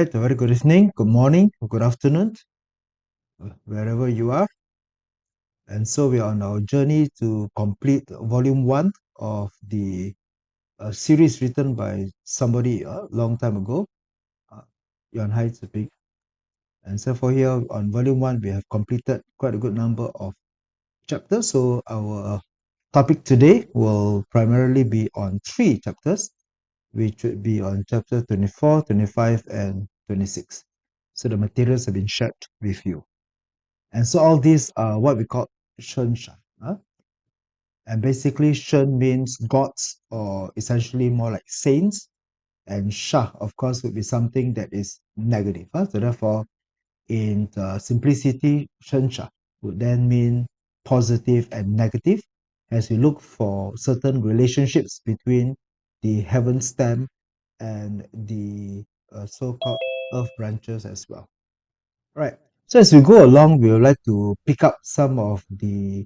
Right, a very good evening, good morning, good afternoon, wherever you are. And so we are on our journey to complete volume 1 of the series written by somebody a long time ago, uh, Yuan YHZP. And so for here on volume 1, we have completed quite a good number of chapters. So our topic today will primarily be on 3 chapters, which would be on chapter 24, 25, and 26. So the materials have been shared with you. And so all these are what we call Shen Sha. And basically, Shen means gods, or essentially more like saints. And Sha, of course, would be something that is negative. So therefore, in simplicity, Shen Sha would then mean positive and negative as we look for certain relationships between the heaven stem and the so-called earth branches as well. Right. So as we go along, we would like to pick up some of the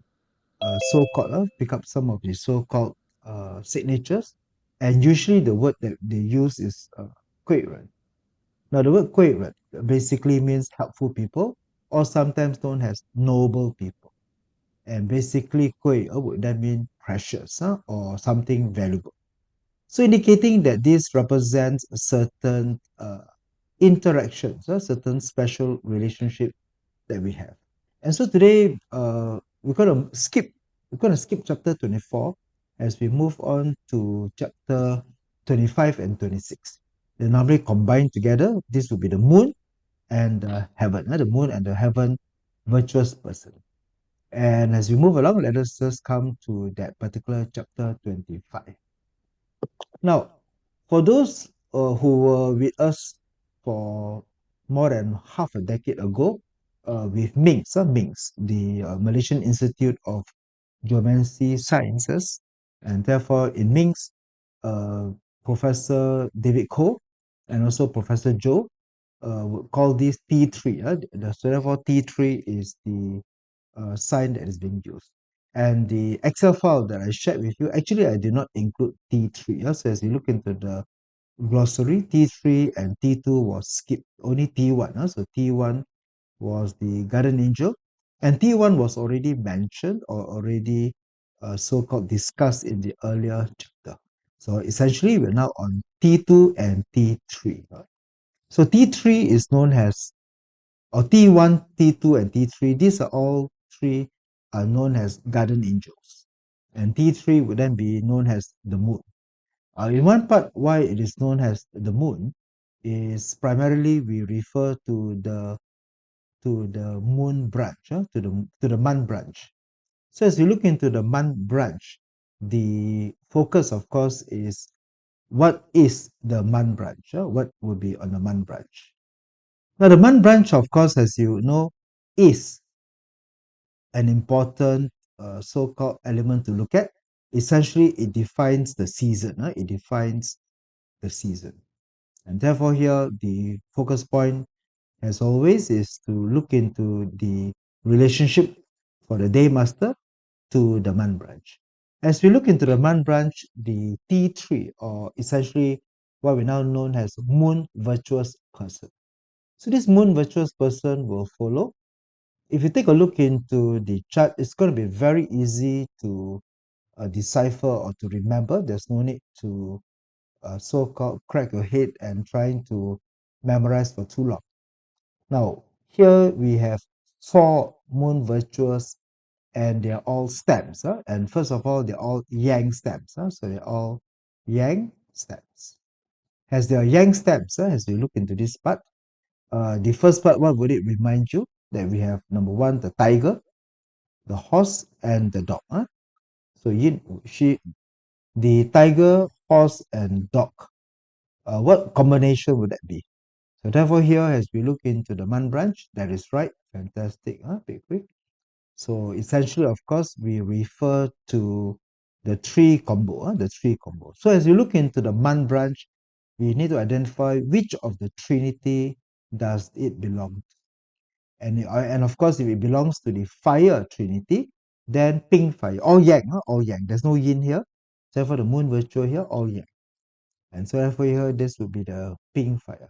so-called signatures, and usually the word that they use is 贵人. Now the word 贵人 basically means helpful people, or sometimes known as noble people. And basically 贵 would that mean precious or something valuable. So indicating that this represents a certain interactions, certain special relationship that we have. And so today, we're going to skip chapter 24 as we move on to chapter 25 and 26. They normally combined together. This will be the moon and the heaven, the moon and the heaven virtuous person. And as we move along, let us just come to that particular chapter 25. Now, for those who were with us for more than half a decade ago, with Mings, the Malaysian Institute of Geomancy Sciences, and therefore in Mings, Professor David Koh and also Professor Joe would call this T3. So therefore, T3 is the sign that is being used. And the Excel file that I shared with you, actually, I did not include T3. So as you look into the glossary, T3 and T2 was skipped. Only T1. So T1 was the guardian angel. And T1 was already mentioned or already so-called discussed in the earlier chapter. So essentially, we're now on T2 and T3. So T3 is known as, or T1, T2, and T3, these are all three are known as guardian angels. And T3 would then be known as the moon. In one part, why it is known as the moon is primarily we refer to the moon branch, to the man branch. So as you look into the man branch, the focus, of course, is what is the man branch? What would be on the man branch? Now, the man branch, of course, as you know, is an important so-called element to look at. Essentially, it defines the season. It defines the season. And therefore here, the focus point, as always, is to look into the relationship for the day master to the man branch. As we look into the man branch, the T3, or essentially what we now known as moon virtuous person. So this moon virtuous person will follow. If you take a look into the chart, it's going to be very easy to decipher or to remember. There's no need to so-called crack your head and trying to memorize for too long. Now, here we have 4 moon virtuous, and they're all stems. And first of all, they're all yang stems. So they're all yang stems. As they are yang stems, as we look into this part, the first part, what would it remind you? That we have number 1, the tiger, the horse, and the dog. So the tiger, horse, and dog. What combination would that be? So therefore here, as we look into the man branch, that is right. Fantastic. Big quick. So essentially, of course, we refer to the tree combo. The tree combo. So as you look into the man branch, we need to identify which of the trinity does it belong to. And of course, if it belongs to the fire trinity, then pink fire, all yang, all yang. There's no yin here. So for the moon virtual here, all yang. And so therefore here, this would be the pink fire.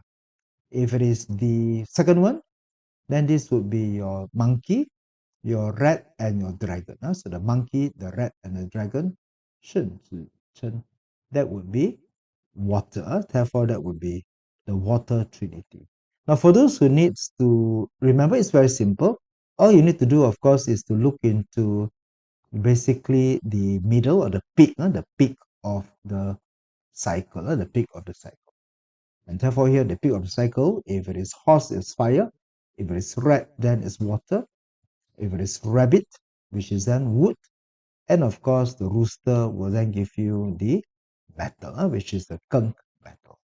If it is the second one, then this would be your monkey, your rat, and your dragon. So the monkey, the rat, and the dragon, 顺子称, that would be water. Therefore, that would be the water trinity. Now, for those who needs to remember, it's very simple. All you need to do, of course, is to look into basically the middle or the peak of the cycle, the peak of the cycle. And therefore here the peak of the cycle, if it is horse, it's fire. If it is rat, then it's water. If it is rabbit, which is then wood. And of course, the rooster will then give you the battle, which is the keng battle.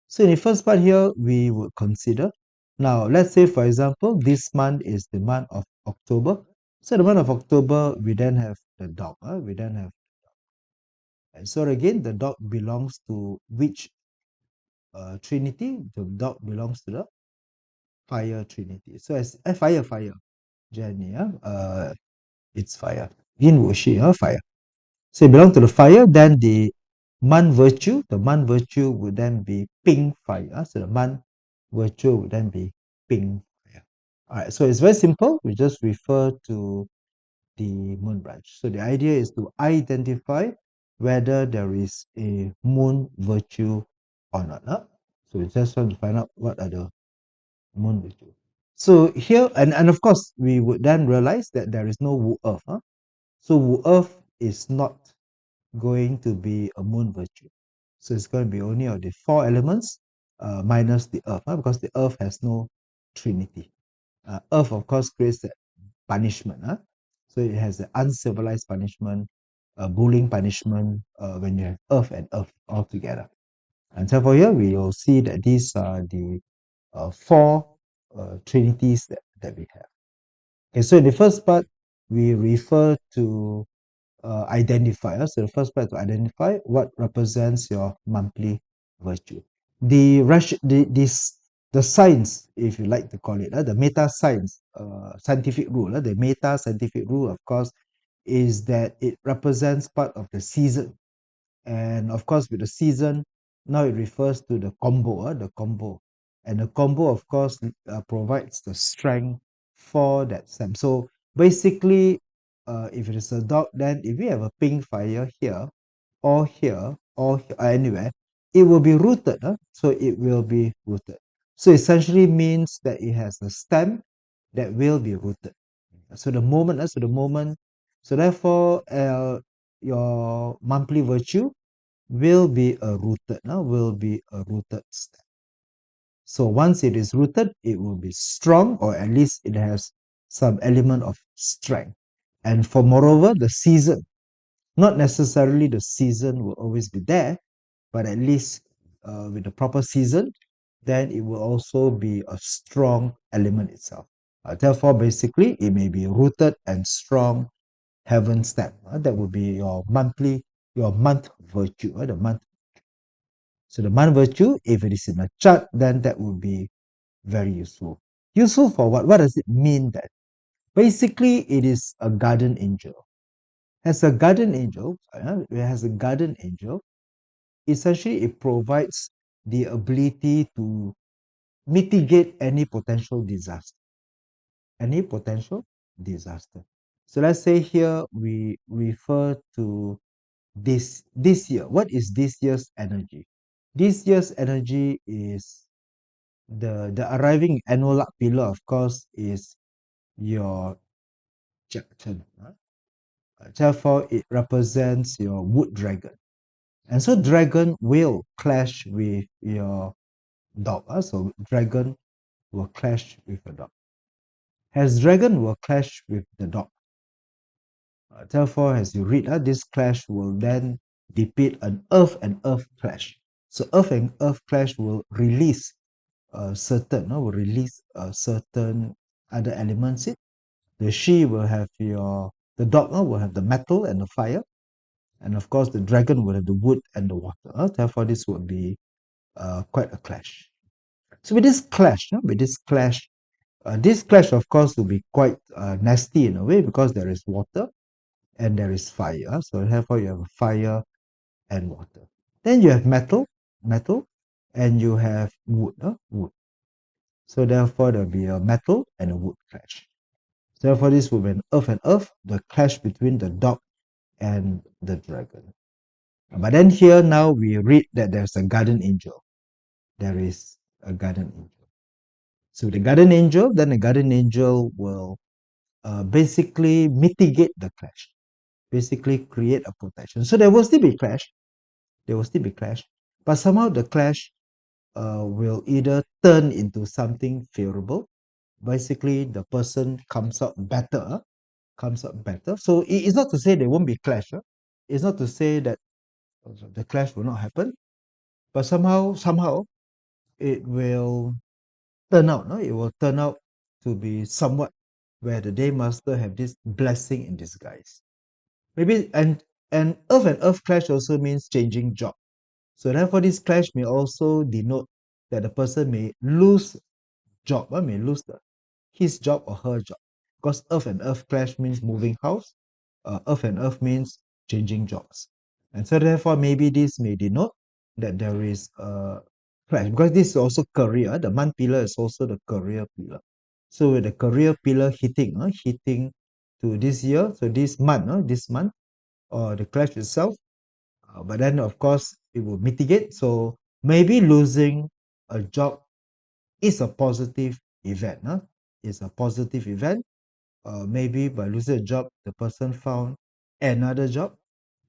So in the first part here, we would consider. Now, let's say, for example, this month is the month of October. So the month of October, we then have the dog. We then have, and so again, the dog belongs to which trinity? The dog belongs to the fire trinity. So as fire, Jenny, it's fire. Yin Wuxi, fire. So it belongs to the fire, then the man virtue would then be ping fire. So the man virtue would then be ping fire. Alright, so it's very simple. We just refer to the moon branch. So the idea is to identify whether there is a moon virtue or not. So we just want to find out what are the moon virtue. So here, and of course, we would then realize that there is no Wu Earth. So Wu Earth is not going to be a moon virtue. So it's going to be only of the four elements minus the earth, because the earth has no trinity. Earth, of course, creates the punishment. So it has the uncivilized punishment, bullying punishment when you have earth and earth all together. And therefore here we will see that these are the four trinities that we have. Okay, so in the first part, we refer to identify. So the first part to identify what represents your monthly virtue. The science, if you like to call it, the meta science, scientific rule, the meta scientific rule, of course, is that it represents part of the season. And of course, with the season, now it refers to the combo, And the combo, of course, provides the strength for that stem. So basically, if it is a dog, then if we have a pink fire here, or anywhere, it will be rooted. So it will be rooted. So essentially means that it has a stem that will be rooted. So so therefore, your monthly virtue will be a rooted stem. So once it is rooted, it will be strong, or at least it has some element of strength. And for moreover, the season, not necessarily the season will always be there, but at least with the proper season, then it will also be a strong element itself. Therefore, basically, it may be rooted and strong heaven step. That would be your month virtue, the month. So the month virtue, if it is in a chart, then that would be very useful. Useful for what? What does it mean then? Basically, it is a guardian angel. As a guardian angel, essentially it provides the ability to mitigate any potential disaster. So let's say here we refer to this year. What is this year's energy? This year's energy is the arriving annual luck pillar, of course, is your Jackson. Therefore, it represents your wood dragon. And so dragon will clash with your dog. So dragon will clash with a dog. As dragon will clash with the dog. Therefore, as you read, this clash will then depict an earth and earth clash. So earth and earth clash will release certain other elements. The dog will have the metal and the fire, and of course the dragon will have the wood and the water. Therefore, this would be quite a clash. So with this clash, of course, will be quite nasty in a way because there is water and there is fire. So therefore, you have fire and water. Then you have metal, and you have wood. So therefore, there'll be a metal and a wood clash. Therefore, this will be an earth and earth, the clash between the dog and the dragon. But then here now we read that there's a guardian angel. There is a guardian angel. So the guardian angel, then the guardian angel will basically mitigate the clash, basically create a protection. So there will still be clash. There will still be clash. But somehow the clash will either turn into something favorable. Basically, the person comes out better, comes out better. So it's not to say there won't be clash. It's not to say that the clash will not happen, but somehow it will turn out. No? It will turn out to be somewhat where the day master have this blessing in disguise. Maybe and earth clash also means changing job. So therefore, this clash may also denote that the person may lose job, may lose his job or her job. Because earth and earth clash means moving house. Earth and earth means changing jobs. And so therefore, maybe this may denote that there is a clash. Because this is also career. The month pillar is also the career pillar. So with the career pillar hitting to this year, so this month, or the clash itself, but then of course it will mitigate. So maybe losing a job is a positive event. It's a positive event. Maybe by losing a job, the person found another job,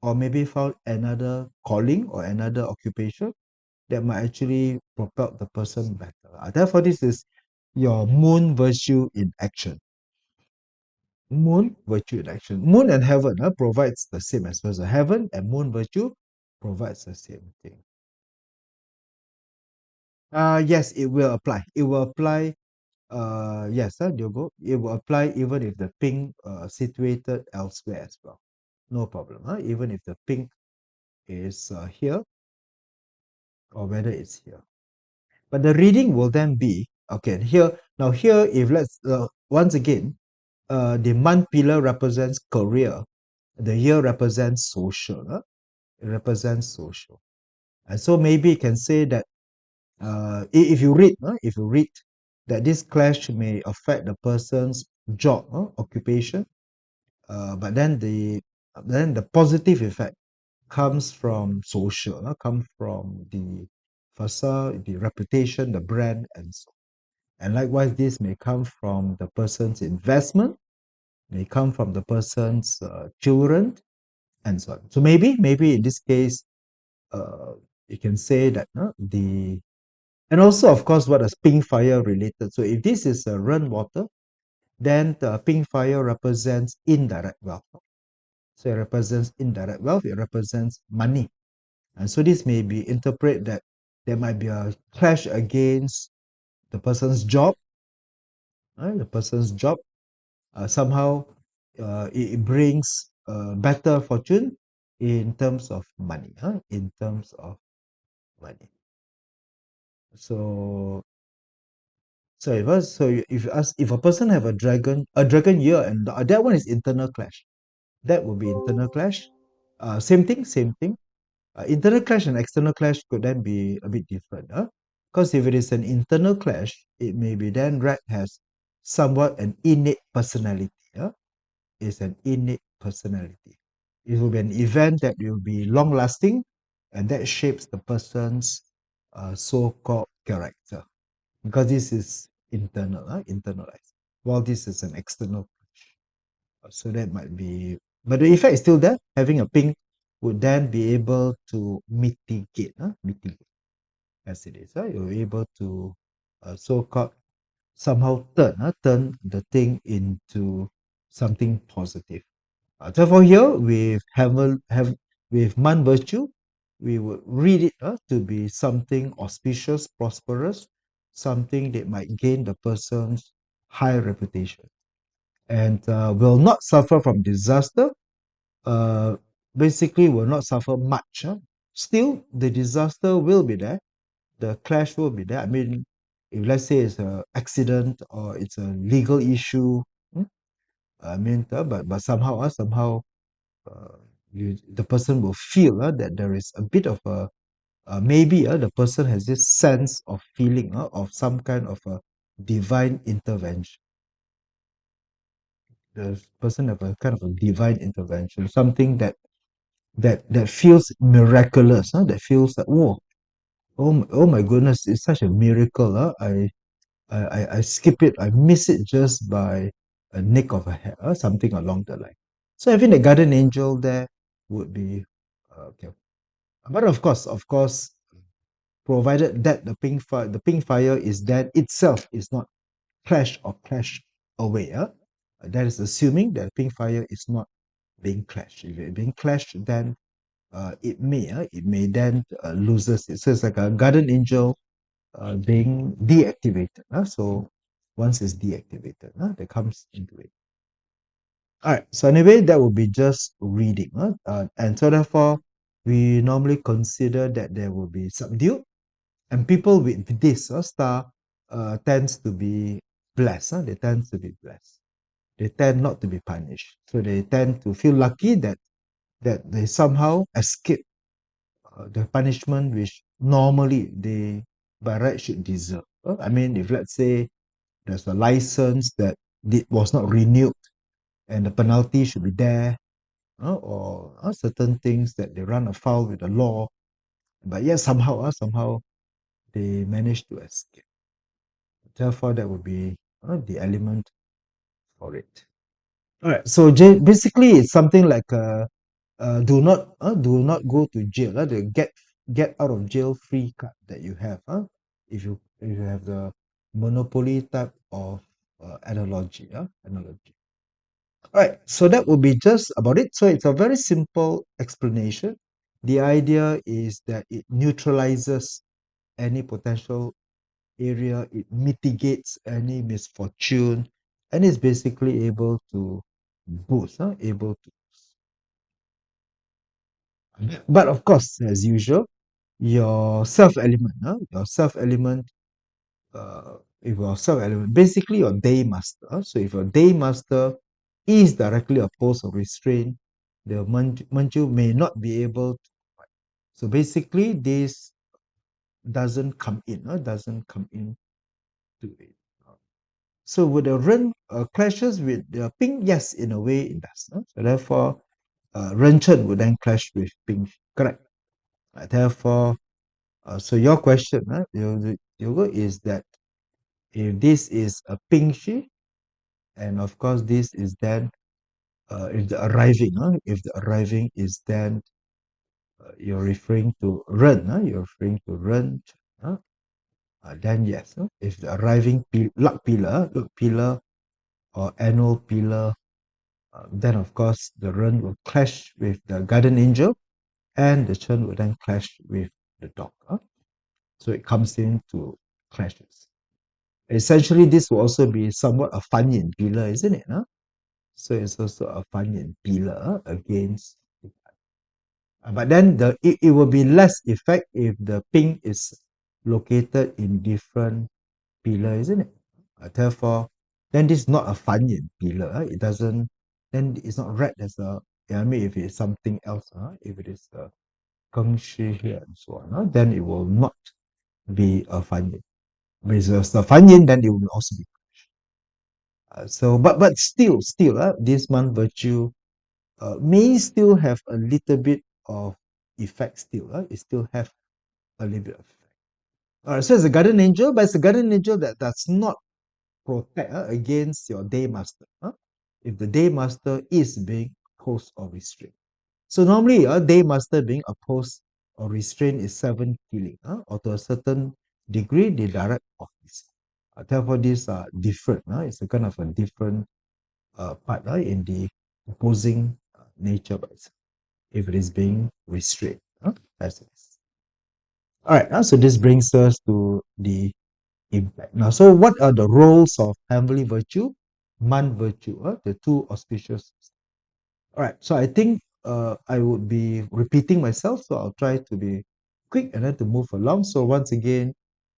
or maybe found another calling or another occupation that might actually propel the person better. Therefore, this is your moon virtue in action. Moon virtue in action. Moon and heaven provides the same as well. So heaven and moon virtue provides the same thing. Yes, it will apply. It will apply. Yes, Diogo. It will apply even if the pink situated elsewhere as well. No problem. Even if the pink is here, or whether it's here. But the reading will then be okay. Here now, here if let's once again, the month pillar represents career. The year represents social. It represents social, and so maybe you can say that if you read that this clash may affect the person's job, occupation, but then the positive effect comes from social, comes from the facade, the reputation, the brand, and so on. And likewise, this may come from the person's investment, may come from the person's children, and so on. So maybe in this case, you can say that and also, of course, what is pink fire related? So if this is a run water, then the pink fire represents indirect wealth. So it represents indirect wealth, it represents money. And so this may be interpreted that there might be a clash against the person's job, right? The person's job. Somehow it brings better fortune in terms of money, in terms of money. So if you ask if a person have a dragon year, and that one is internal clash. That will be internal clash. Same thing, same thing. Internal clash and external clash could then be a bit different. Because if it is an internal clash, it may be then red has somewhat an innate personality. It's an innate personality. It will be an event that will be long lasting, and that shapes the person's so-called character. Because this is internal, internalized, while this is an external. So that might be, but the effect is still there. Having a pink would then be able to mitigate as it is. You're able to so-called somehow turn the thing into something positive. Therefore, here with man virtue, we would read it to be something auspicious, prosperous, something that might gain the person's high reputation, and will not suffer from disaster. uh, Basically will not suffer much. Still, the disaster will be there. The clash will be there. I mean, if let's say it's an accident or it's a legal issue, I mean, but somehow uh, the person will feel that there is a bit of a maybe the person has this sense of feeling of some kind of a divine intervention. The person have a kind of a divine intervention, something that feels miraculous, huh? That feels like, whoa, oh my goodness, it's such a miracle. Huh? I skip it, I miss it just by a nick of a hair, or something along the line. So having a guardian angel there would be okay. But of course, provided that the pink fire is that itself is not clash away. That is assuming that pink fire is not being clashed. If it's being clashed, then it may then loses it. So it's like a guardian angel being deactivated. So once it's deactivated, that comes into it. All right. So anyway, that would be just reading. And so therefore, we normally consider that there will be subdued, and people with this star tends to be blessed. They tend to be blessed. They tend not to be punished. So they tend to feel lucky that they somehow escape the punishment which normally they by right should deserve. I mean, if let's say there's a license that was not renewed and the penalty should be there, or certain things that they run afoul with the law, but yet somehow they manage to escape. Therefore, that would be the element for it. All right. So basically, it's something like do not go to jail. The get out of jail free card that you have. If you have the monopoly type of analogy. Analogy. All right. So that would be just about it. So it's a very simple explanation. The idea is that it neutralizes any potential area, it mitigates any misfortune, and is basically able to boost, able to. But of course, as usual, your self element, if your self element, basically your day master. So if your day master is directly opposed or restrained, the manju may not be able to. So basically, this doesn't come in, doesn't come in to it. So would the ren clashes with the ping? Yes, in a way it does. So therefore, ren chen would then clash with ping. Correct. Therefore, so your question, Yoga, is that if this is a ping shi, and of course this is then if the arriving, if the arriving is then you're referring to ren, you're referring to ren, then yes. If the arriving luck pillar or annual pillar, then of course the Ren will clash with the Guardian Angel, and the Chen will then clash with the dog. So it comes into clashes. Essentially, this will also be somewhat a Fanyin pillar, isn't it? So it's also a Fanyin pillar against. But then it will be less effect if the ping is located in different pillar, isn't it? Therefore, then this is not a Fanyin pillar. It doesn't, then it's not read as a, yeah, I mean, if it's something else, if it is a Geng Shi here and so on, then it will not be a Fanyin. If it's a Fanyin, then it will also be. So, but still, this month virtue may still have a little bit of effect still. It still have a little bit of effect. All right, so it's a guardian angel, but it's a guardian angel that does not protect against your day master. If the day master is being opposed or restrained. So normally a day master being opposed or restrained is seven killing, or to a certain degree the direct office. Therefore, these are different. It's a kind of a different part in the opposing nature by itself, if it is being restrained. As it is. All right, so this brings us to the impact. Now, so what are the roles of heavenly virtue, man virtue, the two auspicious? All right, so I think I would be repeating myself, so I'll try to be quick and then to move along. So once again,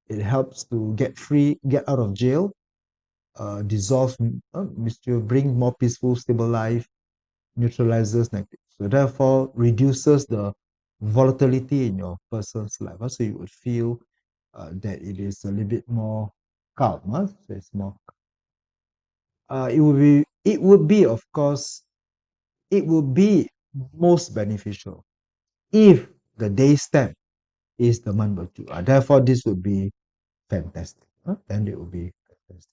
it helps to get free, get out of jail, dissolve mischief, bring more peaceful, stable life, neutralizes negative. So therefore, reduces the volatility in your person's life. So you would feel that it is a little bit more calm. So it's more. It would be of course it would be most beneficial if the day stamp is the month virtue. Therefore, this would be fantastic. Then it would be fantastic.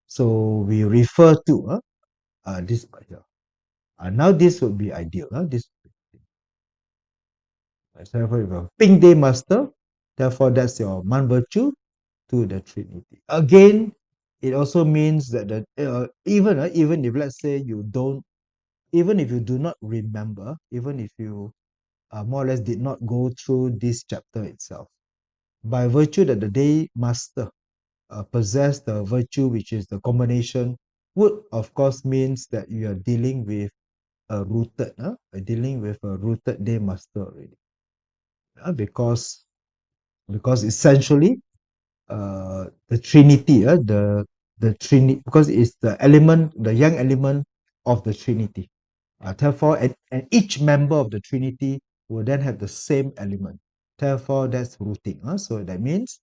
So we refer to this part here. Now this would be ideal. This therefore, you have pink day master. Therefore, that's your month virtue to the Trinity. Again, it also means that even if let's say you don't, even if you do not remember, even if you more or less did not go through this chapter itself, by virtue that the day master possess the virtue which is the combination, would of course means that you are dealing with dealing with a rooted day master already. Because essentially the Trinity, the Trinity, because it's the element, the young element of the Trinity. Therefore, and each member of the Trinity will then have the same element. Therefore, that's rooting. So that means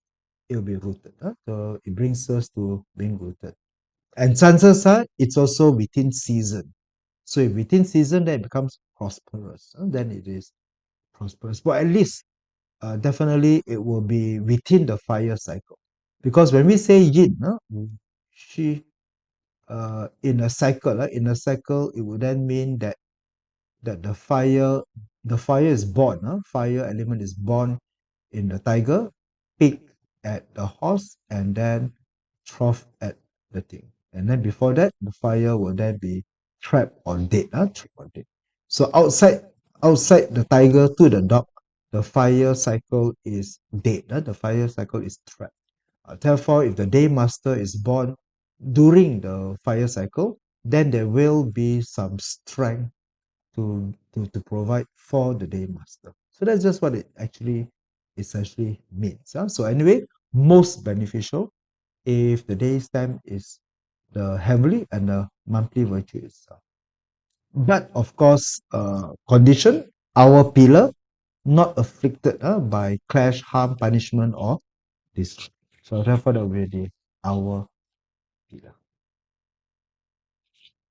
it will be rooted. So it brings us to being rooted. And chances are it's also within season. So if within season, then it becomes prosperous. Then it is prosperous. But at least, definitely, it will be within the fire cycle. Because when we say yin, she in a cycle, it would then mean that the fire is born. Fire element is born in the tiger, peak at the horse, and then trough at the thing. And then before that, the fire will then be trapped or dead. Trapped or dead. So outside the tiger to the dog, the fire cycle is dead. The fire cycle is trapped. Therefore, if the day master is born during the fire cycle, then there will be some strength to provide for the day master. So that's just what it actually essentially means. So anyway, most beneficial if the day stamp is the heavenly and the monthly virtue itself. But of course, condition, our pillar, not afflicted by clash, harm, punishment, or destruction. So therefore, that will be our pillar.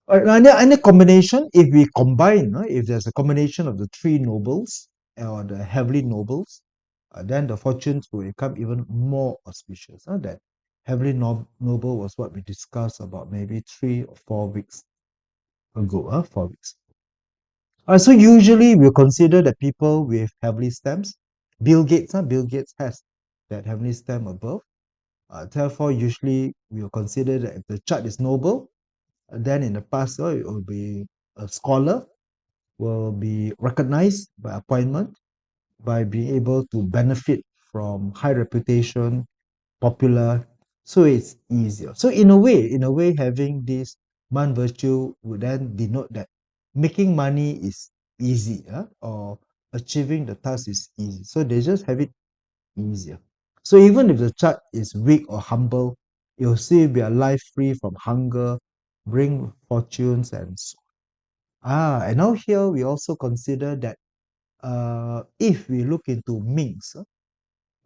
Any combination, if we combine, if there's a combination of the three nobles or the heavenly nobles, then the fortunes will become even more auspicious. That heavenly noble was what we discussed about maybe 3 or 4 weeks ago. 4 weeks. So usually we'll consider that people with heavenly stamps, Bill Gates has that heavenly stamp above. Therefore, usually we'll consider that if the chart is noble, then in the past, it will be a scholar will be recognized by appointment by being able to benefit from high reputation, popular. So it's easier. So in a way, having this man virtue would then denote that making money is easy, or achieving the task is easy. So they just have it easier. So even if the chart is weak or humble, you'll still be a life free from hunger, bring fortunes and so on. And now here we also consider that if we look into Ming's,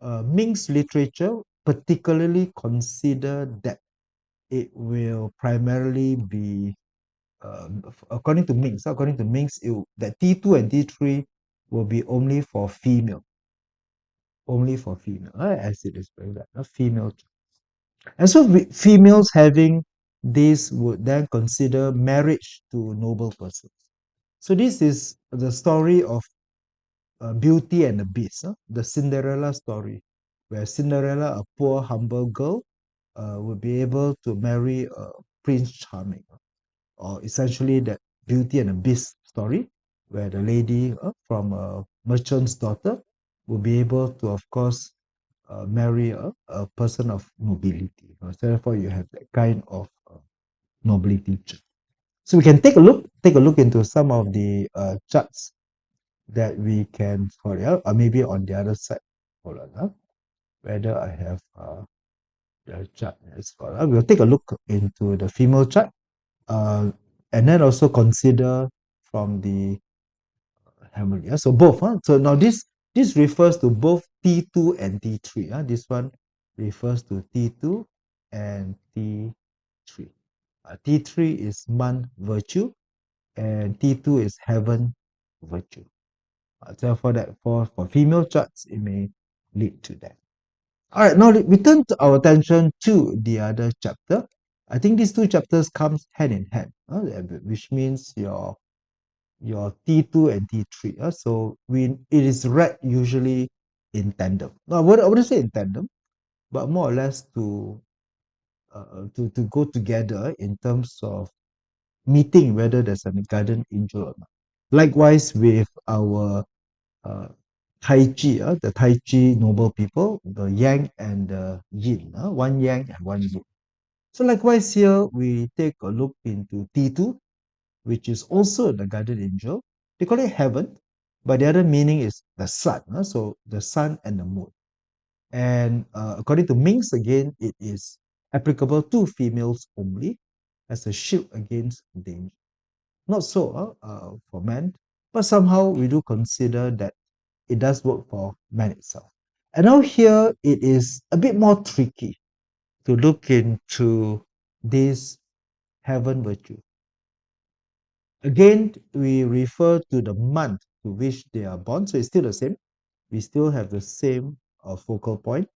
Ming's literature particularly consider that it will primarily be, according to Ming's, that T2 and T3 will be only for female, as it is very a female. And so females having this would then consider marriage to noble persons. So this is the story of Beauty and the Beast, the Cinderella story, where Cinderella, a poor, humble girl, would be able to marry Prince Charming, or essentially that Beauty and the Beast story, where the lady from a merchant's daughter will be able to, of course, marry a person of nobility. So therefore, you have that kind of nobility. So we can take a look into some of the charts that we can, sorry, or maybe on the other side. Hold on, whether I have the chart as well. We'll take a look into the female chart, and then also consider from the heavenly. So both. So now this refers to both T2 and T3. This one refers to T2 and T3. T3 is man virtue, and T2 is heaven virtue. So for female charts, it may lead to that. All right, now we turn to our attention to the other chapter. I think these two chapters comes hand in hand, which means your T2 and T3. So it is read usually in tandem. No, I wouldn't say in tandem, but more or less to go together in terms of meeting whether there's a guardian angel or not. Likewise with our uh, Tai Chi, the Tai Chi noble people, the Yang and the Yin, one Yang and one Yin. So likewise here, we take a look into T2, which is also the guardian angel. They call it heaven, but the other meaning is the sun. So the sun and the moon. And according to Ming's, again, it is applicable to females only as a shield against danger. Not so for men, but somehow we do consider that it does work for man itself. And now here it is a bit more tricky to look into this heaven virtue. Again, we refer to the month to which they are born, so it's still the same. We still have the same focal point.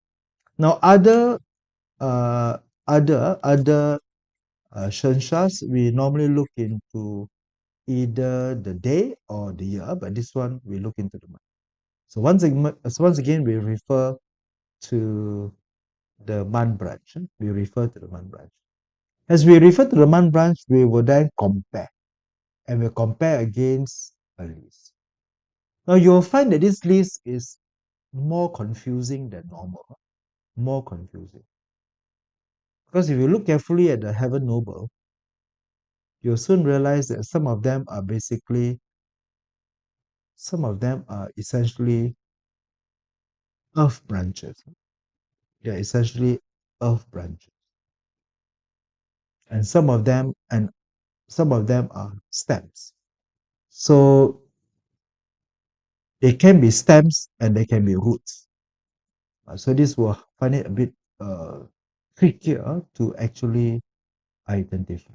Now, uh, other shanshas, we normally look into either the day or the year, but this one we look into the month. So once again, we refer to the man branch. We refer to the man branch. As we refer to the man branch, we will then compare, and we'll compare against a list. Now you'll find that this list is more confusing than normal, more confusing. Because if you look carefully at the Heaven Noble, you'll soon realize that some of them are essentially earth branches. They're essentially earth branches. And some of them are stems. So they can be stems and they can be roots. So this will find it a bit trickier to actually identify.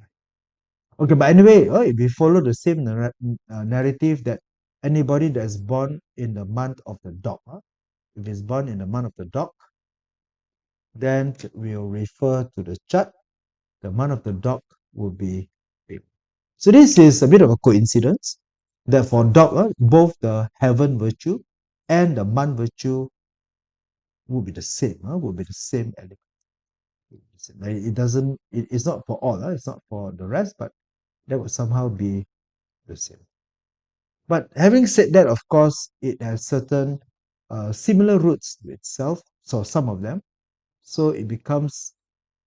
Okay, but anyway, if we follow the same narrative that anybody that's born in the month of the dog, if it's born in the month of the dog, then we'll refer to the chart. The month of the dog will be Feb. So this is a bit of a coincidence that for dog, both the heaven virtue and the month virtue will be the same, will be the same element. It doesn't, it's not for all, it's not for the rest, but that would somehow be the same. But having said that, of course, it has certain similar roots to itself, so some of them, so it becomes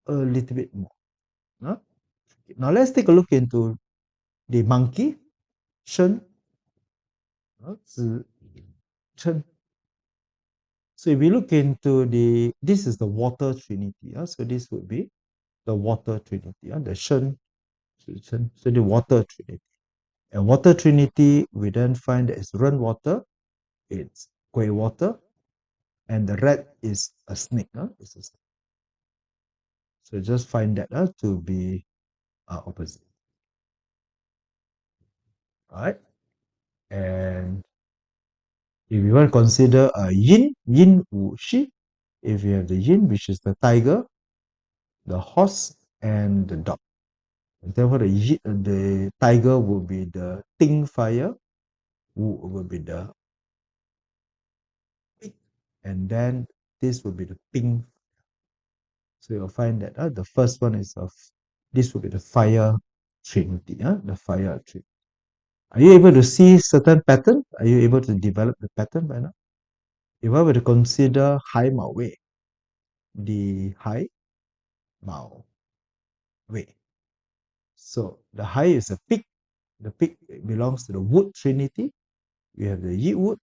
a little bit more. Huh? Now let's take a look into the monkey, Shen, Zi, Chen. So if we look into this is the water trinity. So this would be the water trinity, the Shen, Chen, so the water trinity. And water trinity, we then find that it's Ren water, it's Gui water, and the red is a snake. It's a snake. So just find that to be opposite. All right. And if you want to consider yin wu shi, if you have the yin, which is the tiger, the horse, and the dog. And therefore, the tiger will be the ting fire, wu will be the pig, and then this will be the ping. So you'll find that the first one is this will be the fire trinity, the fire trinity. Are you able to see certain pattern? Are you able to develop the pattern by now? If I were to consider Hai Mao Wei, the Hai Mao Wei. So the Hai is a pig. The pig belongs to the wood trinity. We have the Yi wood.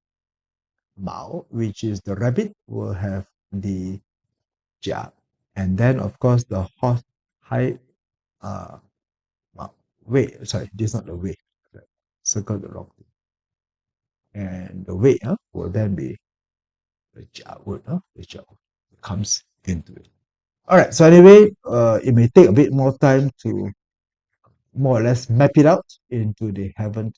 Mao, which is the rabbit, will have the Jia. And then, of course, the horse Hai Mao Wei. Sorry, this is not the Wei. Circle the wrong thing. And the Wei will then be the Jia wood. The Jia wood comes into it. All right. So anyway, it may take a bit more time to more or less map it out into the heaven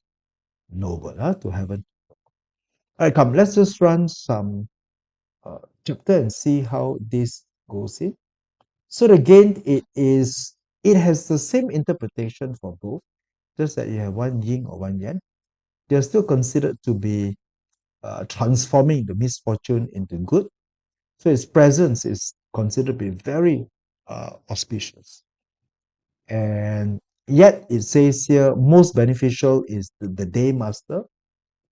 noble, to heaven. All right, come. Let's just run some chapter and see how this goes in. So again, it has the same interpretation for both, just that you have one yin or one yang. They are still considered to be transforming the misfortune into good. So its presence is considered to be very auspicious. And yet it says here most beneficial is the day master.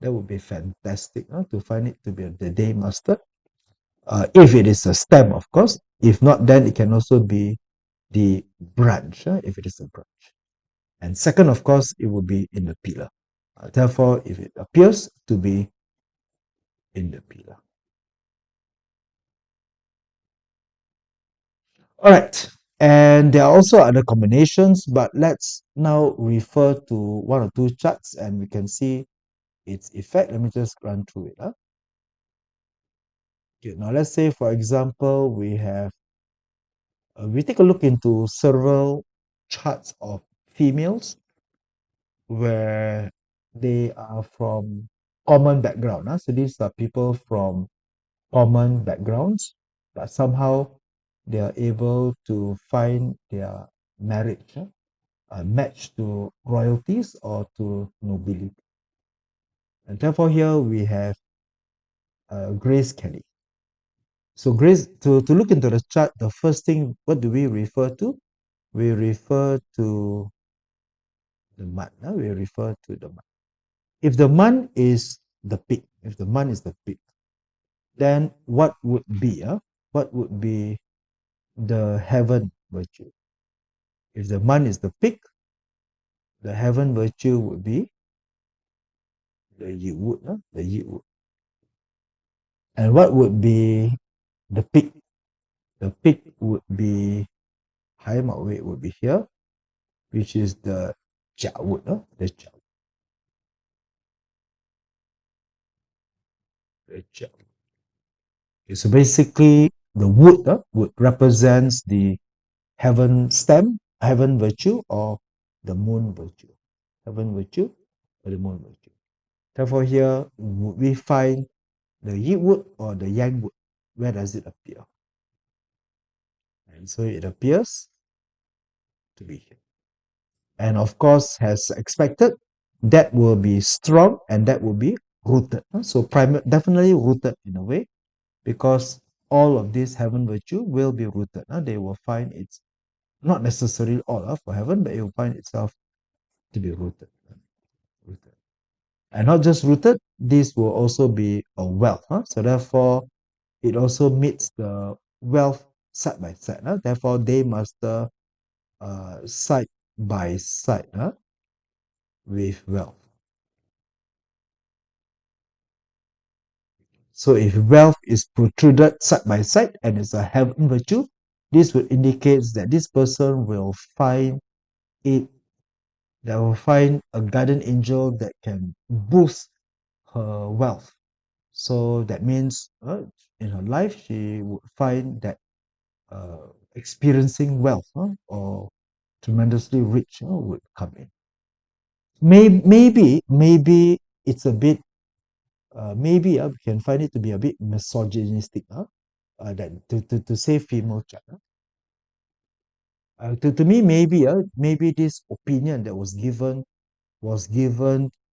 That would be fantastic to find it to be the day master. If it is a stem, of course. If not, then it can also be the branch, if it is a branch. And second, of course, it will be in the pillar. Therefore, if it appears to be in the pillar. All right. And there are also other combinations, but let's now refer to one or two charts and we can see its effect. Let me just run through it. Okay, now let's say, for example, we take a look into several charts of females where they are from common background. So these are people from common backgrounds, but somehow they are able to find their marriage match to royalties or to nobility. And therefore, here we have Grace Kelly. So, Grace, to look into the chart, the first thing, what do we refer to? We refer to the month. We refer to the month. If the month is the peak, if the month is the peak, then what would be the heaven virtue? If the month is the peak, the heaven virtue would be the Yi the Yi. And what would be the peak? The peak would be high mark weight would be here, which is the Jia the Jia. The Jia. Okay, so basically, the wood represents the heaven stem, heaven virtue, or the moon virtue. Heaven virtue or the moon virtue. Therefore, here would we find the Yi wood or the Yang wood? Where does it appear? And so it appears to be here. And of course, as expected, that will be strong and that will be rooted. So definitely rooted in a way, because all of this heaven virtue will be rooted. They will find it's not necessarily all for heaven, but it will find itself to be rooted. Rooted. And not just rooted, this will also be a wealth. So therefore, it also meets the wealth side by side. Therefore, they must side by side with wealth. So if wealth is protruded side by side and it's a heaven virtue, this would indicate that this person will find it, that will find a guardian angel that can boost her wealth. So that means in her life, she would find that experiencing wealth or tremendously rich would come in. Maybe it's a bit, maybe we can find it to be a bit misogynistic, that to say female child. To me, maybe this opinion that was given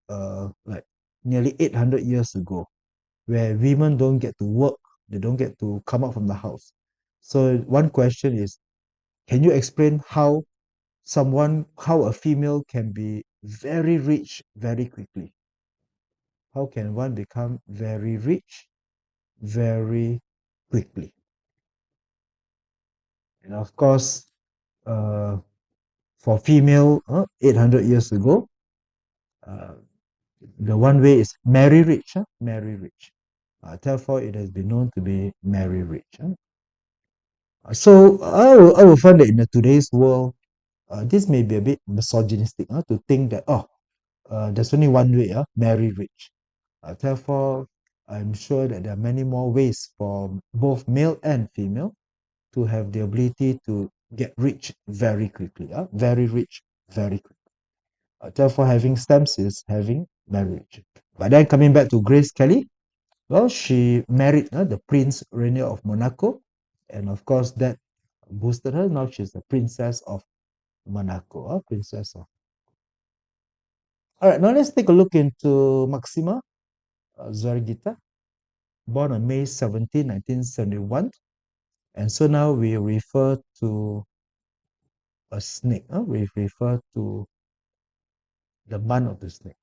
like nearly 800 years ago, where women don't get to work, they don't get to come out from the house. So one question is, can you explain how a female can be very rich very quickly? How can one become very rich very quickly? And of course, uh, for female, 800 years ago, uh, the one way is marry rich, marry rich. Therefore, it has been known to be marry rich. So I will find that in today's world, this may be a bit misogynistic to think that, there's only one way, marry rich. Therefore, I'm sure that there are many more ways for both male and female to have the ability to get rich very quickly, very rich very quickly. Therefore, having stamps is having marriage. But then coming back to Grace Kelly, well, she married the Prince Rainier of Monaco, and of course that boosted her. Now she's the Princess of Monaco, Princess of. All right, now let's take a look into Maxima Zwargita, born on May 17, 1971. And so now we refer to a snake. We refer to the month of the snake.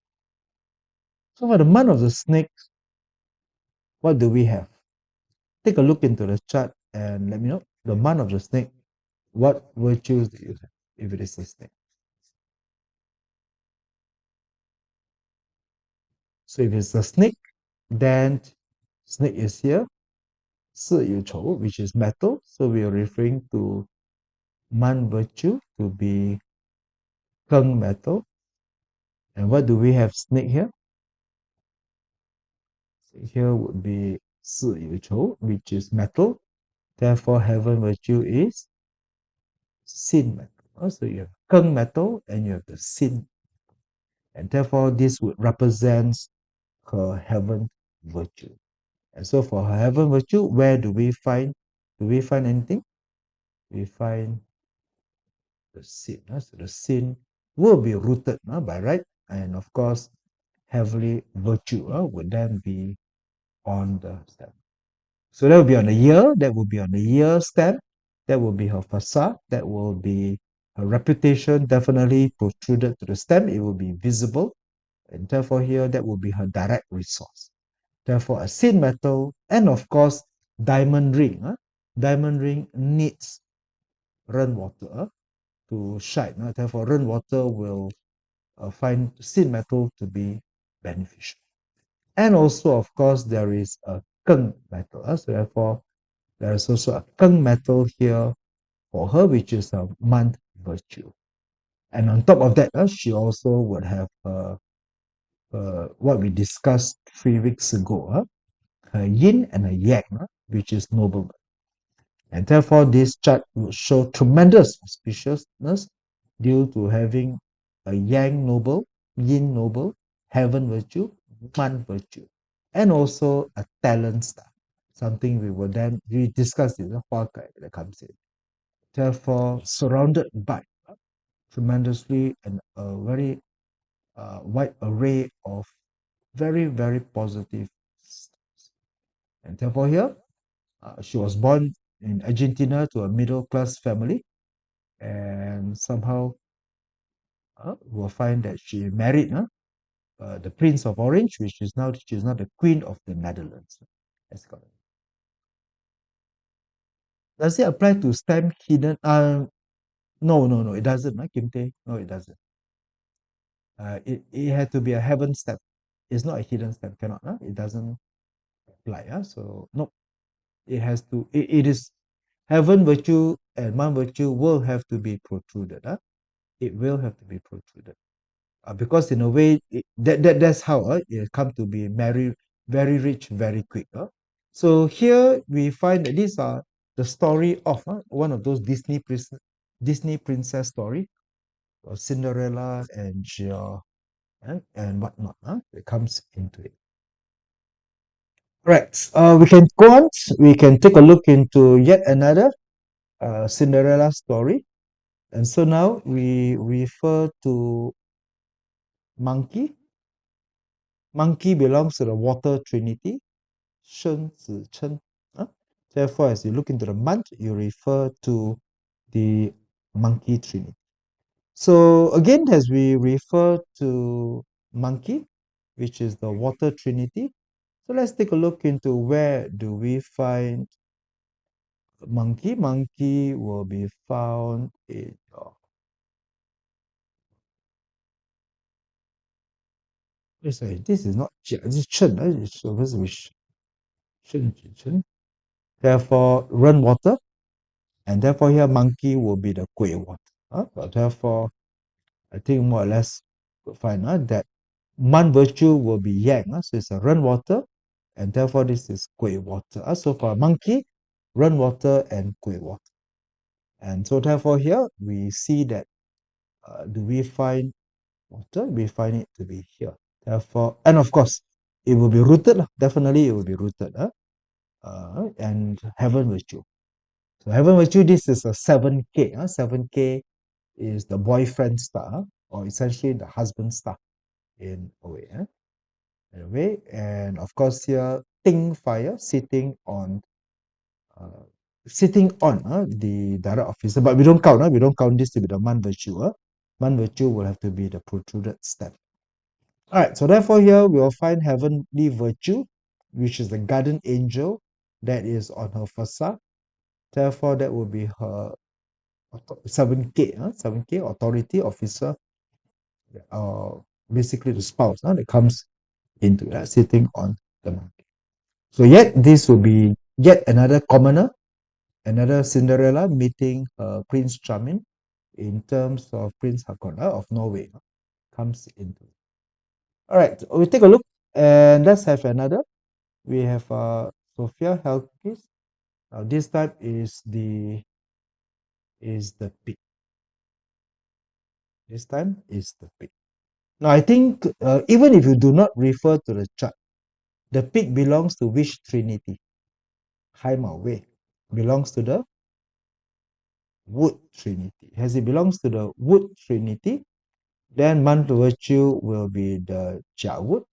So for the month of the snake, what do we have? Take a look into the chart and let me know the month of the snake. What virtues do you have if it is a snake? So if it's a snake, then snake is here. 四有丑, which is metal. So we are referring to man virtue to be keng metal. And what do we have snake here? So here would be 四有丑, which is metal. Therefore, heaven virtue is sin metal. So you have keng metal and you have the sin. And therefore, this would represent her heaven virtue. And so for her heaven virtue, where do we find anything? We find the sin. So the sin will be rooted by right. And of course, heavenly virtue would then be on the stamp. So that will be on the year. That will be on the year stamp. That will be her facade. That will be her reputation definitely protruded to the stamp. It will be visible. And therefore here, that will be her direct resource. Therefore, a sin metal and of course, diamond ring. Diamond ring needs rainwater to shine. Therefore, rainwater will find sin metal to be beneficial. And also, of course, there is a keng metal. So therefore, there is also a keng metal here for her, which is a month virtue. And on top of that, she also would have what we discussed 3 weeks ago, her yin and a yang, which is nobleman. And therefore, this chart will show tremendous auspiciousness due to having a yang noble, yin noble, heaven virtue, man virtue, and also a talent star. Something we discussed in the Huakai that comes in. Therefore, surrounded by tremendously and a very wide array of very, very positive stars. And therefore, here, she was born in Argentina to a middle class family, and somehow we'll find that she married the Prince of Orange, which is now she's now the Queen of the Netherlands. Does it apply to stamp hidden? No, it doesn't. Kim Tae, no, it doesn't. It had to be a heaven stamp. It's not a hidden stamp. Cannot. It doesn't apply. So no, it has to. It is heaven virtue and man virtue will have to be protruded. It will have to be protruded. Because in a way, that's how it come to be very rich, very quick. So here we find that these are the story of one of those Disney princess story, Cinderella and and whatnot. It comes into it. Right. We can go on. We can take a look into yet another Cinderella story. And so now we refer to monkey. Monkey belongs to the water trinity, Shen Zi Chen. Therefore, as you look into the month, you refer to the monkey trinity. So again, as we refer to monkey, which is the water trinity, so let's take a look into where do we find monkey. Monkey will be found in sorry, this is not this is Chen. It's supposed to be Shen Zi Chen. Therefore, rainwater. And therefore here monkey will be the gui water. But therefore, I think more or less we'll find that man virtue will be yang. So it's a rainwater, and therefore this is gui water. So for monkey, run water, and kueh water. And so therefore here we see that do we find water? We find it to be here. Therefore, and of course, it will be rooted. Definitely, it will be rooted. And heaven virtue. So heaven virtue, this is a 7K. 7K is the boyfriend star, or essentially the husband star in a way. In a way, and of course here, Ting fire uh, sitting on the direct officer, but we don't count this to be the man virtue. Man virtue will have to be the protruded step. All right, so therefore here we will find heavenly virtue, which is the guardian angel that is on her facade. Therefore, that will be her 7K, 7K authority officer, uh, basically the spouse that comes into that, sitting on the monkey. So yet this will be yet another commoner, another Cinderella meeting Prince Charming in terms of Prince Hakon of Norway comes into. All right, so we take a look and let's have another. We have Sophia Helkis. Now this type is the pig. This time is the pig. Now I think even if you do not refer to the chart, the pig belongs to which trinity? Hai Mao Wei belongs to the wood trinity. As it belongs to the wood trinity, then man virtue will be the Jia wood,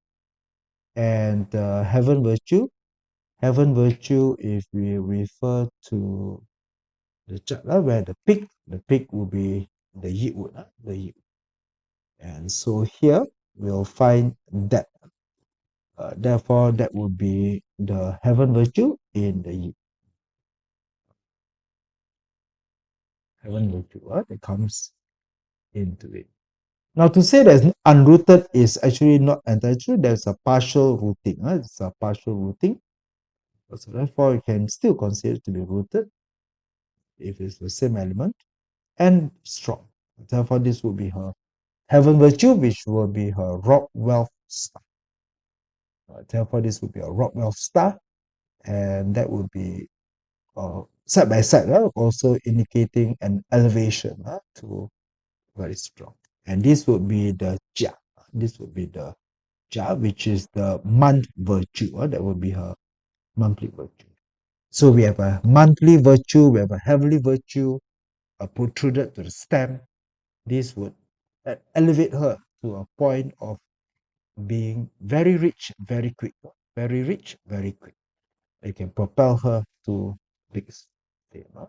and heaven virtue, if we refer to the chart where the pig will be the Yi wood, the Yi. And so here we'll find that. Therefore, that would be the heaven virtue in the Yi. Heaven virtue that comes into it. Now, to say that unrooted is actually not entirely true. There's a partial rooting. It's a partial rooting. So therefore, you can still consider it to be rooted if it's the same element and strong. Therefore, this would be her heaven virtue, which will be her rock wealth star. Therefore, this would be a rock wealth star, and that would be side by side, also indicating an elevation to very strong. And this would be the Jia. This would be the Jia, which is the month virtue. That would be her monthly virtue. So we have a monthly virtue, we have a heavenly virtue, protruded to the stem. This would elevate her to a point of being very rich, very quick. Very rich, very quick. It can propel her to big fame.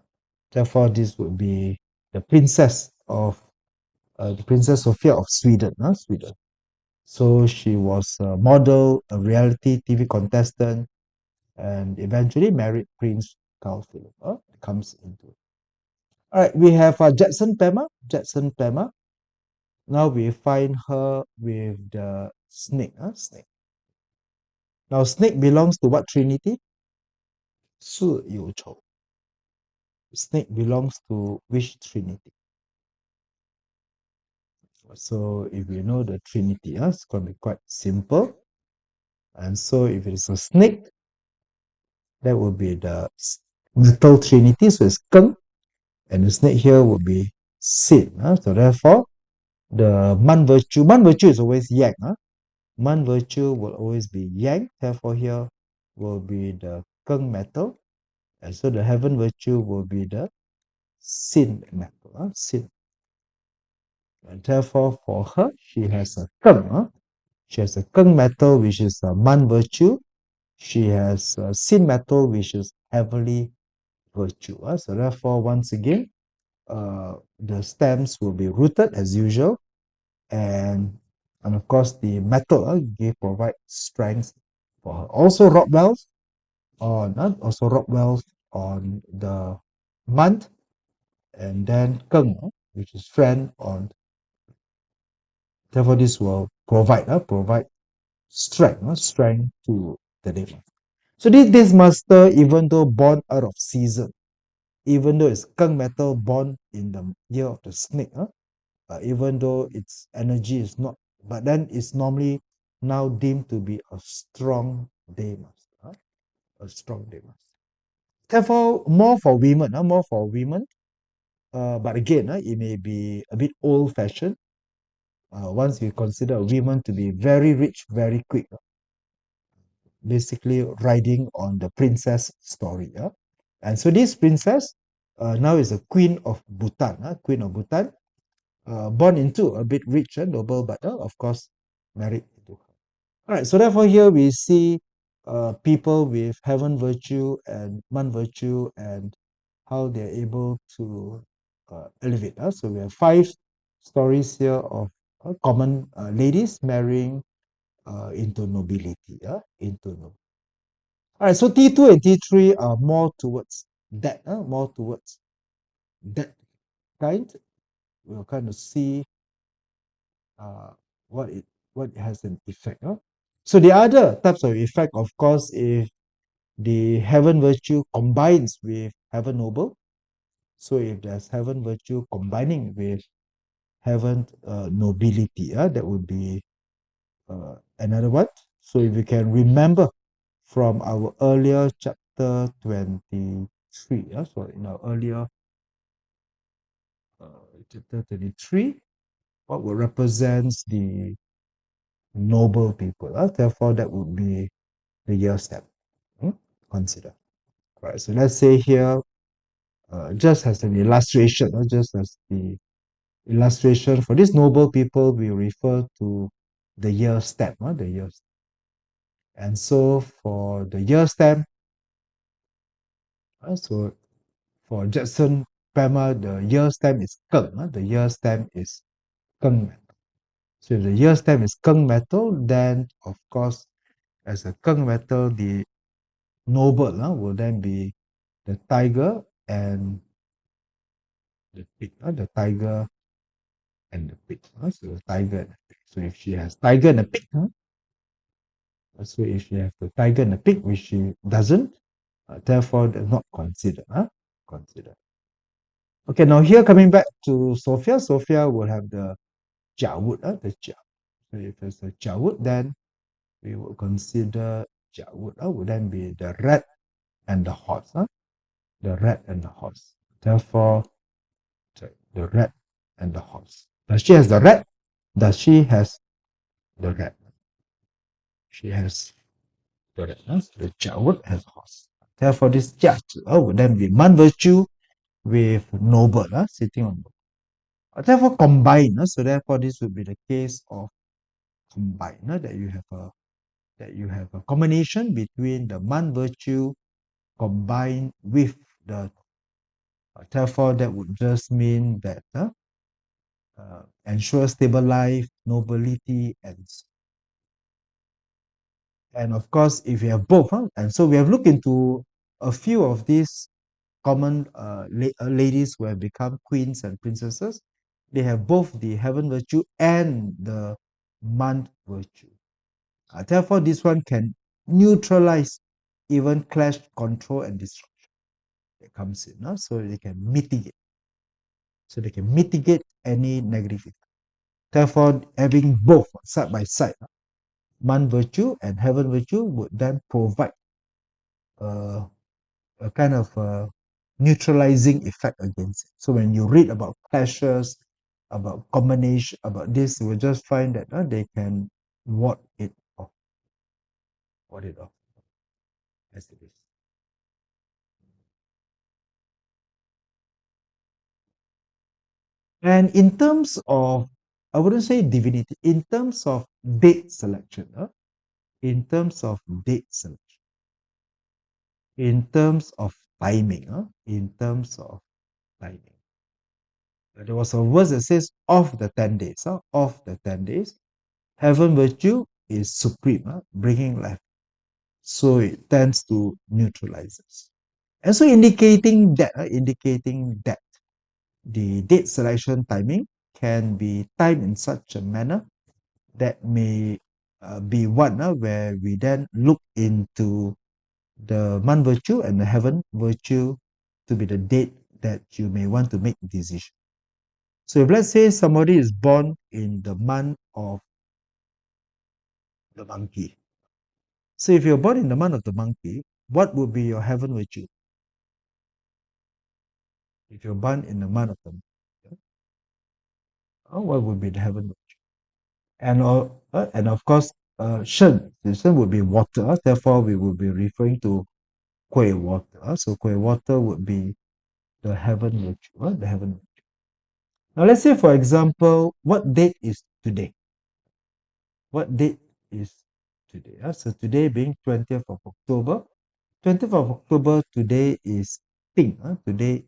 Therefore, this would be the Princess Sophia of Sweden. Sweden. So she was a model, a reality TV contestant, and eventually married Prince Carl Philip. Comes into it. All right, we have Jetson Pema. Jetson Pema. Now we find her with the snake. Snake. Now snake belongs to what trinity? Su Yu Chou. Snake belongs to which trinity? So if you know the trinity, it's going to be quite simple. And so if it is a snake, that will be the metal trinity. So it's Keng, and the snake here will be Sin. So therefore, the man virtue is always Yang. Man virtue will always be Yang. Therefore, here will be the Keng metal. And so the heaven virtue will be the Sin metal. Sin. And therefore, for her, she has a Keng. She has a Keng metal, which is a man virtue. She has a Sin metal, which is heavenly virtue. So therefore, once again, the stems will be rooted as usual, and of course the metal give provide strength for her. Also rock wells on the month, and then Keng, which is friend on. Therefore, this will provide strength to the day. So this master, even though born out of season, even though it's Keng metal born in the year of the snake, even though its energy is not, but then it's normally now deemed to be a strong day master. A strong day master. Therefore, more for women, more for women. But again, it may be a bit old-fashioned. Once we consider women to be very rich, very quick, basically riding on the princess story. And so this princess now is a queen of Bhutan, queen of Bhutan, born into a bit rich and noble, but of course married to her. All right, so therefore here we see people with heaven virtue and man virtue and how they're able to elevate. So we have 5 stories here of common ladies marrying into nobility. Into nobility. All right, so T2 and T3 are more towards that, more towards that kind. We'll kind of see uh, what it has an effect. So the other types of effect, of course, if the heaven virtue combines with heaven noble. So if there's heaven virtue combining with heaven nobility, that would be another one. So if you can remember from our earlier chapter 23, so in our earlier chapter 23, what will represents the noble people. Therefore, that would be the year step. Consider. Right. So let's say here, just as an illustration, just as the illustration for these noble people, we refer to the year step, the year. And so for the year stamp, so for Jackson Pema, the year stamp is Keng. The year stamp is Keng metal. So if the year stamp is Keng metal, then of course, as a Keng metal, the noble will then be the tiger and the pig. The tiger and the pig. So the tiger and the pig. So if she has tiger and a pig, so if she has the tiger and the pig, which she doesn't, therefore not considered. Consider. Okay, now here coming back to Sophia, Sophia will have the Jawud, the Jia. So if it's a Jawud, then we will consider Jawud would then be the rat and the horse. The rat and the horse. Therefore, the rat and the horse. Does she has the rat? Does she has the rat? She has the rat. So the Jawud has horse. Therefore, this Jia would then be man virtue with noble, sitting on noble. Therefore, combine. So therefore, this would be the case of combine. That you have a combination between the man virtue combined with the. Therefore, that would just mean that ensure stable life, nobility, and of course, if you have both, and so we have looked into a few of these common ladies who have become queens and princesses. They have both the heaven virtue and the man virtue. Therefore, this one can neutralize even clash, control, and destruction that comes in. So they can mitigate. So they can mitigate any negative effect. Therefore, having both side by side, man virtue and heaven virtue would then provide a kind of neutralizing effect against it. So when you read about clashes, about combination, about this, you will just find that they can ward it off. Ward it off as it is. And in terms of, I wouldn't say divinity, in terms of date selection, in terms of date selection, in terms of timing, in terms of timing. There was a verse that says, of the 10 days, of the 10 days, heaven virtue is supreme, bringing life. So it tends to neutralize us. And so indicating that the date selection timing can be timed in such a manner that may be one where we then look into the man virtue and the heaven virtue to be the date that you may want to make decision. So if let's say somebody is born in the month of the monkey. So if you're born in the month of the monkey, what would be your heaven virtue? If you're born in the month of the what would be the heaven virtue? And of course, Shen, the Shen would be water. Therefore, we will be referring to Kui water. So Kui water would be the heaven virtue. The heaven virtue. Now, let's say, for example, what date is today? What date is today? So today being 20th of October. 20th of October, today is Ting. Today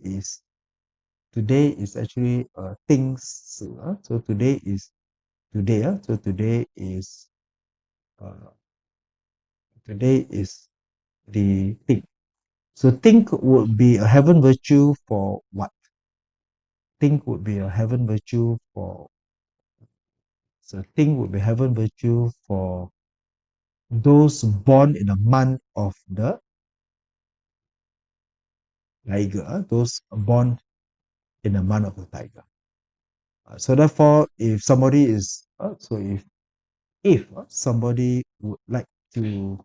is actually Ting Si. So today is today. So uh, today is the Ting. So think would be a heaven virtue for what? Think would be a heaven virtue for. So think would be heaven virtue for those born in the month of the tiger. Those born in the month of the tiger. So therefore, if somebody is if somebody would like to,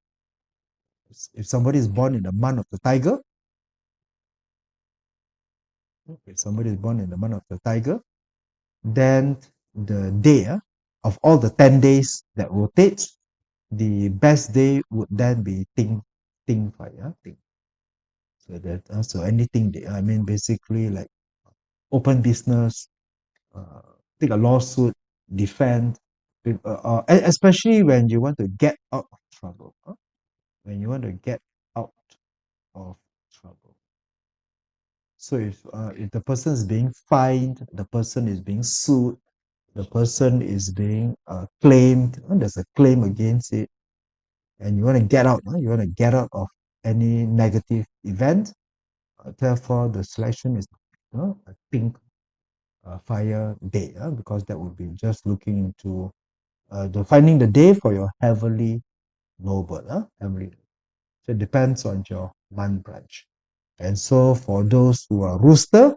if somebody is born in the month of the tiger, if somebody is born in the month of the tiger, then the day of all the 10 days that rotates, the best day would then be Ting Fire. Ting. So that so anything day, I mean basically like open business, uh, take a lawsuit, defend, especially when you want to get out of trouble. When you want to get out of trouble. So if the person is being fined, the person is being sued, the person is being claimed, there's a claim against it, and you want to get out, you want to get out of any negative event. Therefore, the selection is, I think, fire day, because that would be just looking into the finding the day for your heavenly noble, heavenly. So it depends on your month branch. And so for those who are rooster,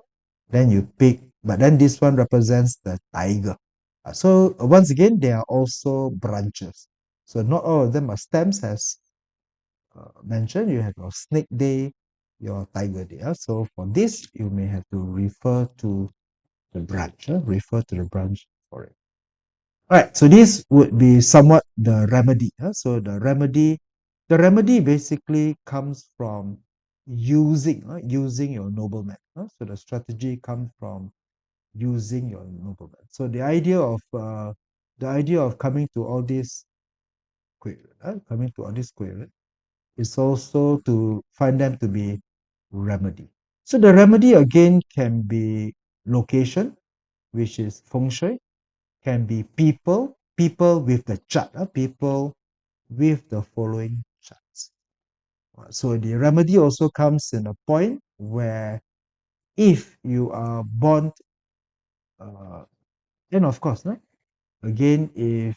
then you pick, but then this one represents the tiger. So once again, there are also branches. So not all of them are stems as mentioned. You have your snake day, your tiger day. So for this, you may have to refer to the branch, refer to the branch for it. All right, so this would be somewhat the remedy. So the remedy basically comes from using your nobleman. So the strategy comes from using your nobleman. So the idea of coming to all these queries is also to find them to be remedy. So the remedy again can be location, which is feng shui, can be people with the chart, people with the following charts. So the remedy also comes in a point where if you are born, then of course, again, if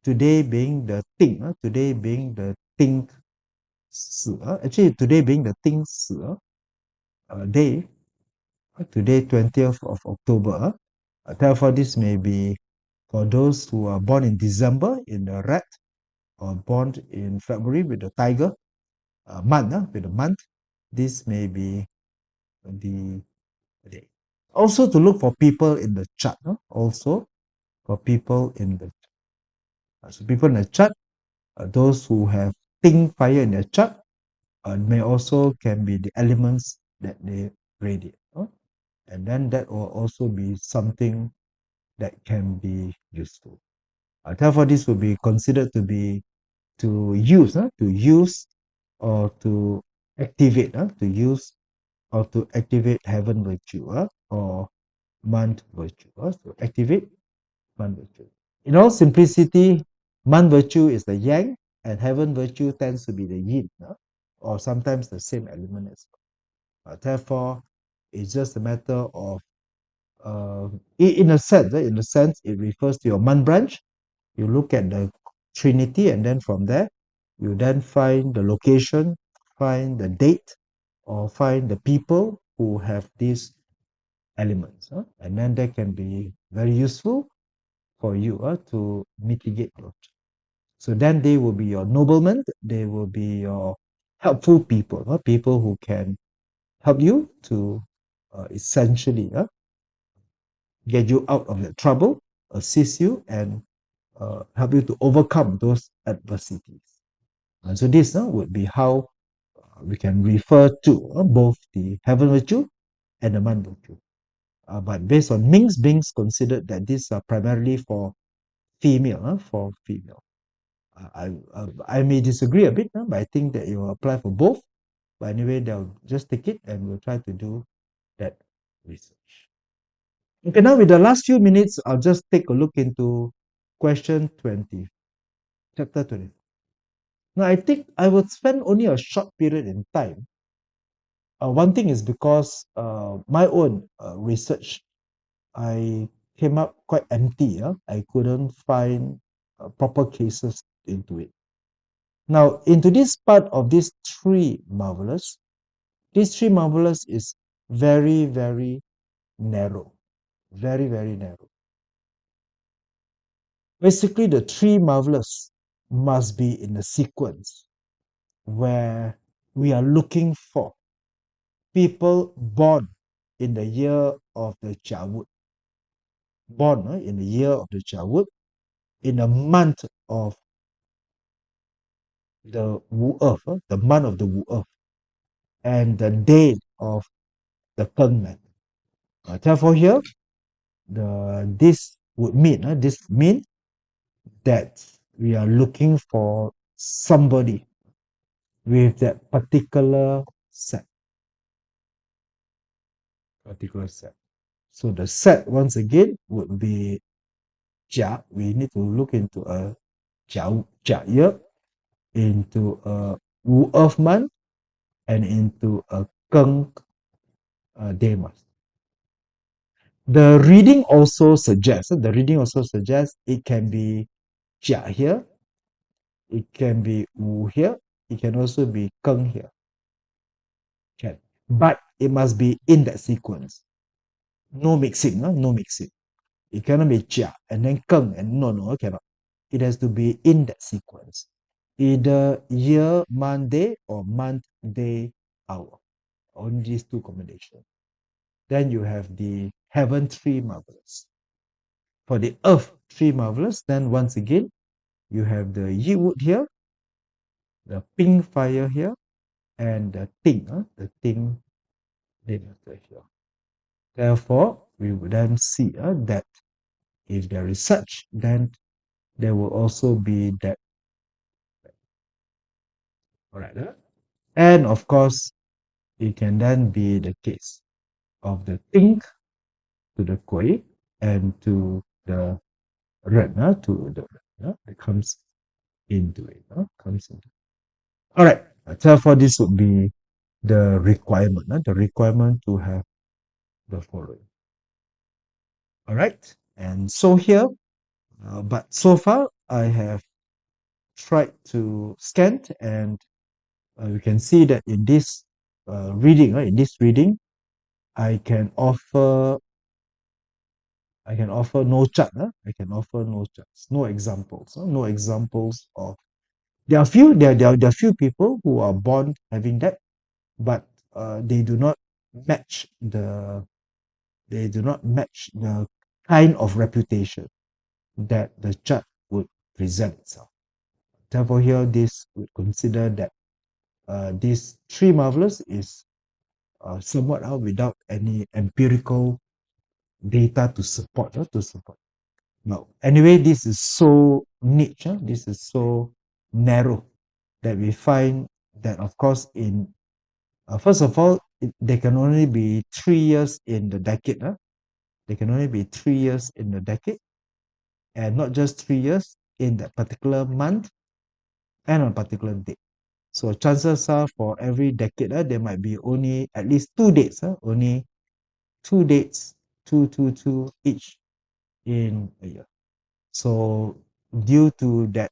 today being the Ting, today being the Ting actually today being the Ting day, today 20th of October, therefore this may be for those who are born in December in the rat, or born in February with the tiger, with the month, this may be the day. Also to look for people in the chart, also for people in the so people in the chart, those who have Ting fire in their chart, may also can be the elements that they radiate. And then that will also be something that can be useful. Therefore, this will be considered to be to use or to activate, or to activate heaven virtue, or month virtue. So activate month virtue. In all simplicity, month virtue is the yang, and heaven virtue tends to be the yin, or sometimes the same element as well. Therefore, it's just a matter of, in a sense, it refers to your month branch. You look at the trinity, and then from there, you then find the location, find the date, or find the people who have these elements, and then that can be very useful for you to mitigate your. So then they will be your noblemen, they will be your helpful people, people who can help you to essentially get you out of that trouble, assist you, and help you to overcome those adversities. And so this would be how we can refer to both the heaven virtue and the man virtue. But based on Bing's considered that these are primarily for female, for female. I may disagree a bit, but I think that it will apply for both. But anyway, they'll just take it and we'll try to do that research. Okay, now with the last few minutes, I'll just take a look into question 20, chapter 20. Now, I think I would spend only a short period in time. One thing is because my own research, I came up quite empty. I couldn't find proper cases into it. Now, into this part of these three marvelous, these three marvelous is very, very narrow. Very, very narrow. Basically, the three marvelous must be in a sequence where we are looking for people born in the year of the Jawud, born in the year of the Jawud, in a month of the Wu Earth, the month of the Wu Earth, and the day of the Keng man. Therefore, here, this would mean, this mean that we are looking for somebody with that particular set. So the set once again would be Jia. We need to look into a Jia year, into a Wu Earth month, and into a Keng day month. The reading also suggests it can be Jia here, it can be Wu here, it can also be Keng here. Okay. But it must be in that sequence. No mixing, no mixing. It cannot be Jia and then Keng and no, it cannot. It has to be in that sequence. Either year, month, day, or month, day, hour. Only these two combinations. Then you have the heaven three marvelous. For the earth three marvelous, then once again, you have the Yi wood here, the pink fire here, and the Ting matter here. Therefore, we would then see that if there is such, then there will also be that. All right. And of course, it can then be the case of the Ting to the Kui and to the Ren, to the Ren, it comes into it. Comes into. All right. Therefore, this would be the requirement to have the following. All right. And so here, but so far, I have tried to scan, and you can see that in this reading, I can offer no chart. I can offer no charts, no examples, no examples of. There are few people who are born having that, but they do not match the kind of reputation that the chart would present itself. Therefore, here this would consider that this three marvelous is somewhat without any empirical data to support. Now, anyway, this is so niche. This is so narrow that we find that, of course, in first of all, they can only be 3 years in the decade. They can only be 3 years in the decade, and not just 3 years in that particular month and on a particular date. So chances are for every decade, there might be only at least 2 dates, only 2 dates, two each in a year. So due to that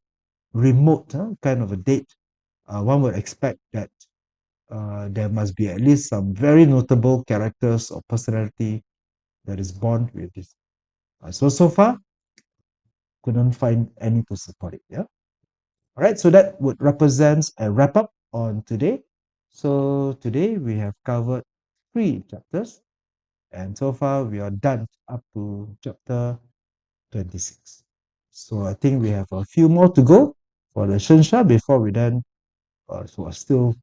remote kind of a date, one would expect that there must be at least some very notable characters or personality that is born with this. So far, couldn't find any to support it. Yeah. All right. So that would represent a wrap up on today. So today we have covered 3 chapters. And so far, we are done up to chapter 26. So I think we have a few more to go for the Shensha before we then, so still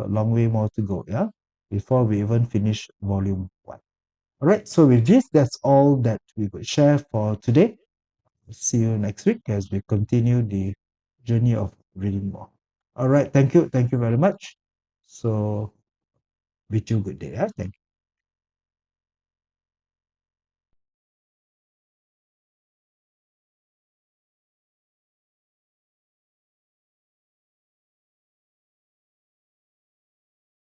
a long way more to go, yeah, before we even finish volume 1. All right, so with this, that's all that we could share for today. See you next week as we continue the journey of reading more. All right, thank you very much. So, wish you a good day. Yeah? Thank you.